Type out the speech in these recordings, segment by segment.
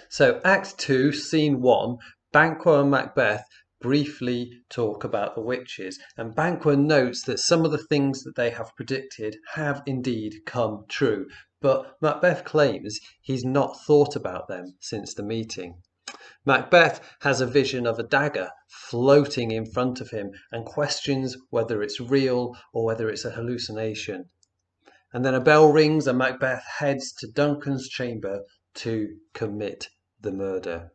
So Act 2, Scene 1, Banquo and Macbeth briefly talk about the witches, and Banquo notes that some of the things that they have predicted have indeed come true, but Macbeth claims he's not thought about them since the meeting. Macbeth has a vision of a dagger floating in front of him and questions whether it's real or whether it's a hallucination. And then a bell rings and Macbeth heads to Duncan's chamber to commit the murder.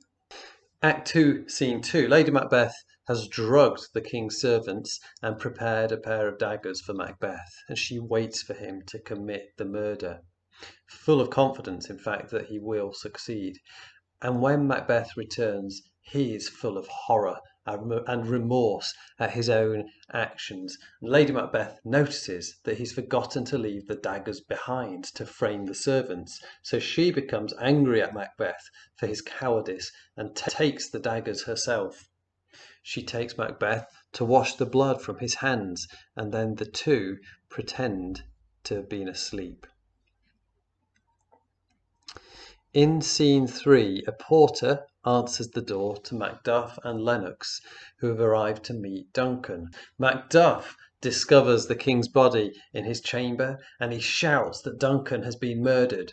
Act 2, Scene 2. Lady Macbeth has drugged the king's servants and prepared a pair of daggers for Macbeth, and she waits for him to commit the murder, full of confidence, in fact, that he will succeed. And when Macbeth returns, he is full of horror and remorse at his own actions. And Lady Macbeth notices that he's forgotten to leave the daggers behind to frame the servants, so she becomes angry at Macbeth for his cowardice and takes the daggers herself. She takes Macbeth to wash the blood from his hands, and then the two pretend to have been asleep. In Scene 3, a porter answers the door to Macduff and Lennox, who have arrived to meet Duncan. Macduff discovers the king's body in his chamber, and he shouts that Duncan has been murdered.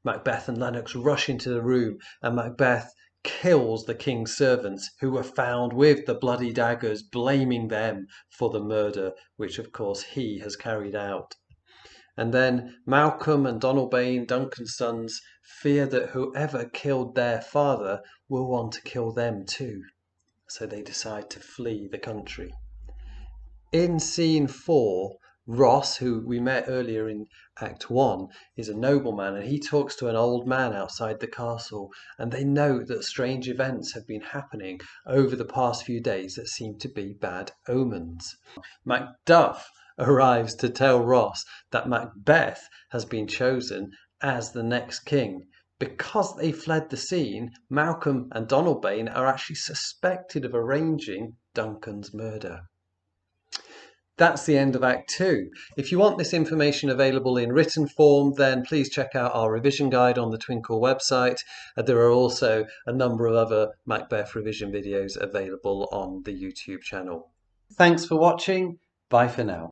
Macbeth and Lennox rush into the room, and Macbeth kills the king's servants, who were found with the bloody daggers, blaming them for the murder, which of course he has carried out. And then Malcolm and Donalbain, Duncan's sons, fear that whoever killed their father will want to kill them too. So they decide to flee the country. In Scene 4, Ross, who we met earlier in Act 1, is a nobleman, and he talks to an old man outside the castle, and they note that strange events have been happening over the past few days that seem to be bad omens. Macduff arrives to tell Ross that Macbeth has been chosen as the next king. Because they fled the scene, Malcolm and Donalbain are actually suspected of arranging Duncan's murder. That's the end of Act 2. If you want this information available in written form, then please check out our revision guide on the Twinkle website. There are also a number of other Macbeth revision videos available on the YouTube channel. Thanks for watching. Bye for now.